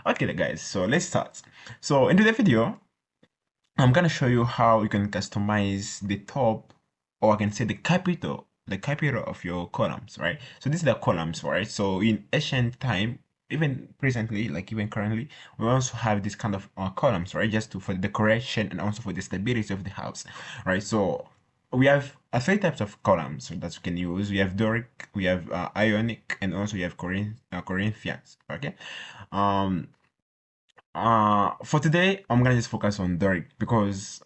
Okay guys, so let's start. So into the video, I'm gonna show you how you can customize the top, or I can say the capital of your columns, right? So these are the columns, right? So in ancient time, even presently, like even currently, we also have this kind of columns, right? Just for the decoration and also for the stability of the house, right? So we have three types of columns that you can use. We have Doric, we have Ionic, and also we have Corinthians. Okay. Um, for today, I'm gonna just focus on Doric because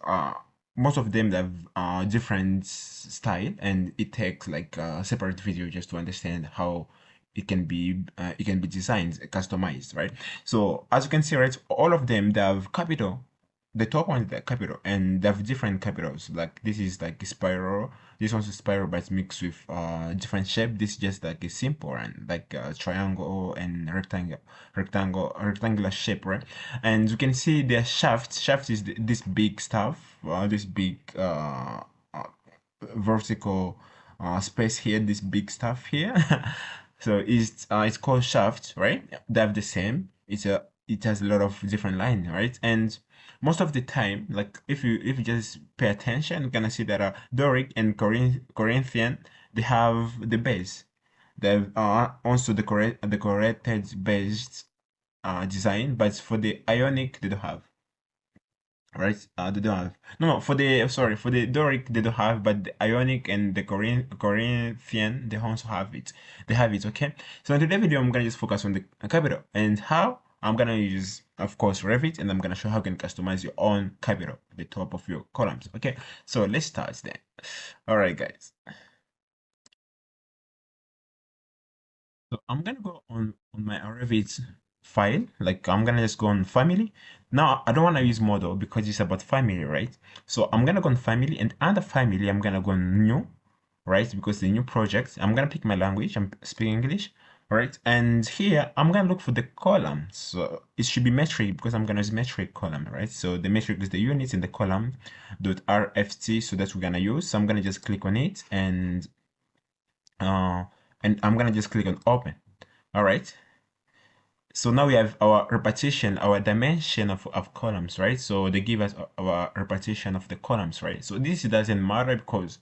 most of them have different style, and it takes like a separate video just to understand how it can be designed, customized, right? So as you can see, right, all of them they have capital. The top one is the capital, and they have different capitals. Like this is like a spiral. This one's a spiral, but it's mixed with different shape. This is just like a simple one, like a triangle and rectangular shape, right? And you can see the shaft is this big stuff, this big vertical space here, this big stuff here. So it's called shaft, right? They have the same. It has a lot of different lines, right? And most of the time, like if you just pay attention, you're gonna see that Doric and Corinthian, they have the base. They've also decorated based design, but for the Ionic they don't have, right? They don't have. No, for the sorry, for the Doric they don't have, but the Ionic and the Corinthian they also have it. They have it, okay? So in today's video, I'm gonna just focus on the capital and how I'm gonna use, of course, Revit, and I'm gonna show how you can customize your own capital, the top of your columns. Okay, so let's start then. All right, guys. So I'm gonna go on my Revit file. Like I'm gonna just go on family. Now I don't want to use model because it's about family, right? So I'm gonna go on family, and under family I'm gonna go on new, right? Because the new project, I'm gonna pick my language. I'm speaking English, right? And here I'm gonna look for the column. So it should be metric because I'm gonna use metric column, right? So the metric is the units in the column dot rft. So that's what we're gonna use. So I'm gonna just click on it, uh, and I'm gonna just click on open. All right. So now we have our repetition, our dimension of columns, right? So they give us our repetition of the columns, right? So this doesn't matter because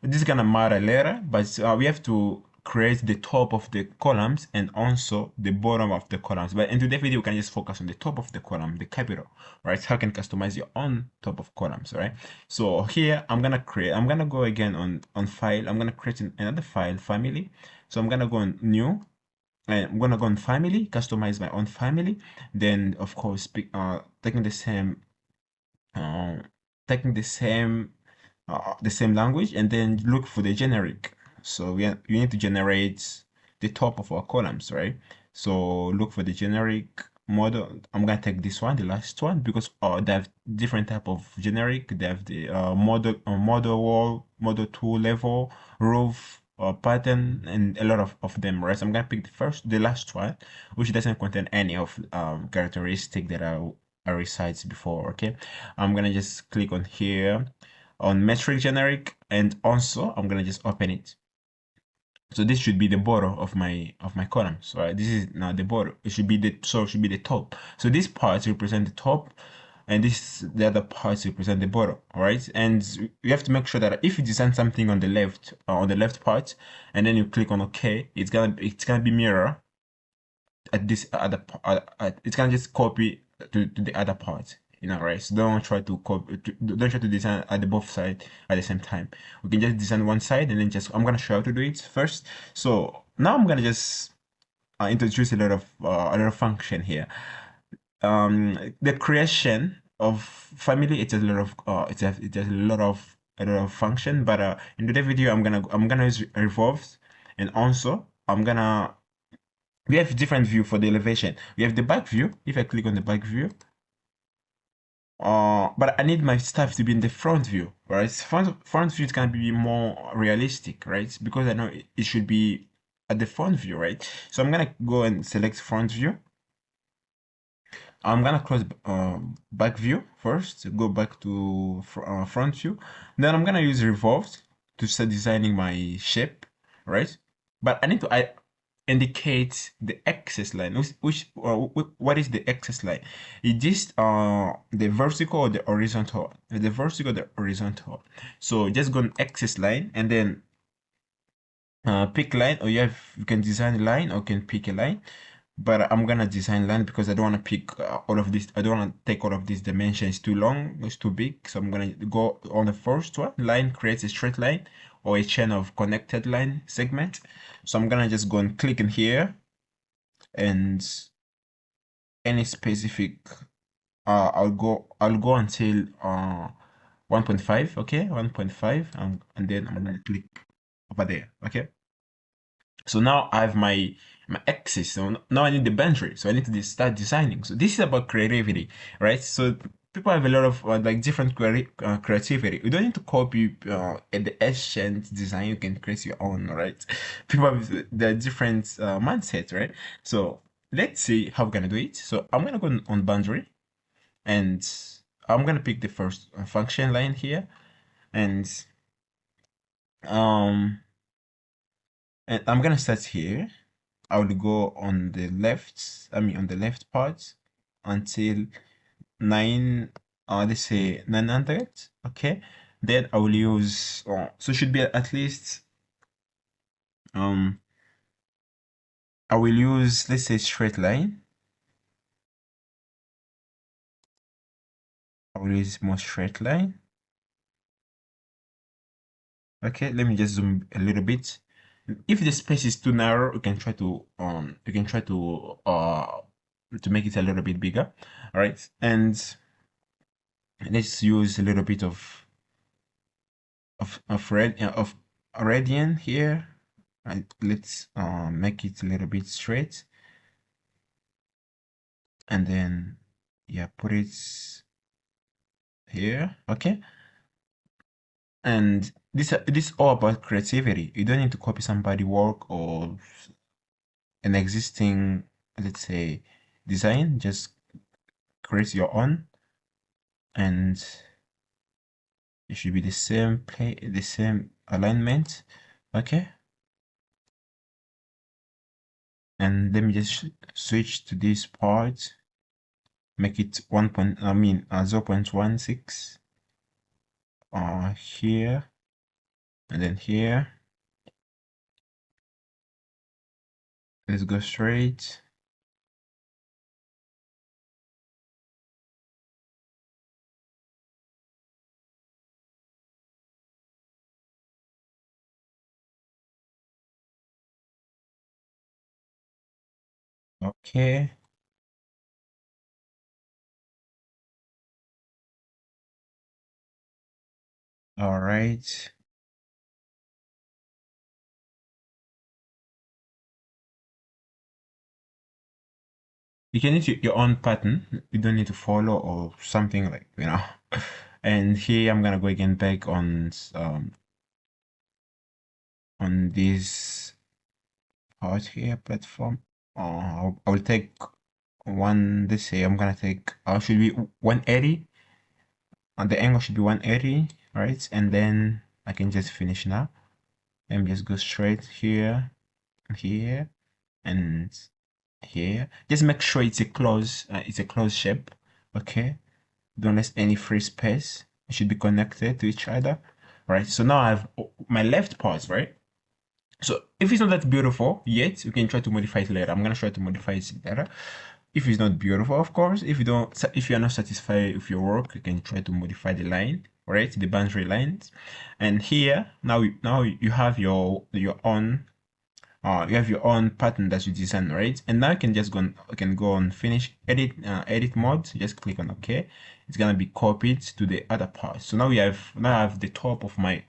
this is gonna matter later, but we have to create the top of the columns and also the bottom of the columns. But in today's video, we can just focus on the top of the column, the capital, right? How you can customize your own top of columns, right? So here I'm gonna go again on file. I'm gonna create another file, family. So I'm gonna go on new. I'm gonna go on family, customize my own family. Then of course, taking uh, the same language, and then look for the generic. So you need to generate the top of our columns, right? So look for the generic model. I'm gonna take this one, the last one, because they have different type of generic. They have the model wall, model 2 level, roof, pattern, and a lot of them, right? So I'm gonna pick the last one, which doesn't contain any of characteristic that I recited before. Okay, I'm gonna just click on here on metric generic, and also I'm gonna just open it. So this should be the border of my columns, right? This is now the border. It should be the top. So these parts represent the top, and the other parts represent the border, all right? And you have to make sure that if you design something on the left part, and then you click on OK, it's gonna be mirror at this other it's gonna just copy to the other part, right? So don't try to copy, don't try to design at the both side at the same time. We can just design one side, and then I'm gonna show how to do it first. So now I'm gonna just introduce a lot of function here. The creation of family, it has a lot of it has a lot of function, but in today's video I'm gonna use revolves, and also we have different view for the elevation. We have the back view. If I click on the back view, but I need my stuff to be in the front view, right? Front view is gonna be more realistic, right? Because I know it should be at the front view, right? So I'm gonna go and select front view. I'm gonna close back view first, go back to front view. Then I'm gonna use revolved to start designing my shape, right? But I need to indicate the axis line. What is the axis line? It's just the vertical or the horizontal. The vertical or the horizontal. So just go on axis line and then pick line, or you can design a line or can pick a line. But I'm gonna design line because I don't want to pick all of this. I don't want to take all of these dimensions. It's too long. It's too big. So I'm gonna go on the first one. Line creates a straight line or a chain of connected line segment. So I'm gonna just go and click in here and any specific. I'll go until 1.5. Okay, 1.5, and then I'm gonna click over there. Okay. So now I have my axis. So now I need the boundary. So I need to start designing. So this is about creativity, right? So people have a lot of like different creativity. You don't need to copy the ancient design. You can create your own, right? People have the different mindset, right? So let's see how we're gonna do it. So I'm gonna go on boundary, and I'm gonna pick the first function line here, and um, and I'm gonna start here. I will go on the left, on the left part until 9, let's say 900, okay? Then I will use, so it should be at least, um, I will use, let's say straight line. I will use more straight line. Okay, let me just zoom a little bit. If the space is too narrow, you can try to make it a little bit bigger. All right, and let's use a little bit of radian here, and let's make it a little bit straight, and then yeah, put it here. Okay, and this all about creativity. You don't need to copy somebody work or an existing, let's say, design. Just create your own, and it should be the same alignment. Okay, and let me just switch to this part, make it 0.16 here, and then here. Let's go straight. Okay. All right. You can use your own pattern. You don't need to follow or something like. And here I'm gonna go again back on this part here platform. I will take one. Let's say I'm gonna take. Should be 180. And the angle should be 180, right? And then I can just finish now. Let me just go straight here, here, and here. Just make sure it's a closed shape. Okay, don't let any free space. It should be connected to each other, right? So now I have my left part, right? So if it's not that beautiful yet, you can try to modify it later. I'm gonna try to modify it later. If it's not beautiful, of course, if you are not satisfied with your work, you can try to modify the line, right? The boundary lines. And here now you have your own you have your own pattern that you design, right? And now you can just go on finish edit mode. Just click on OK. It's gonna be copied to the other part. So now I have the top of my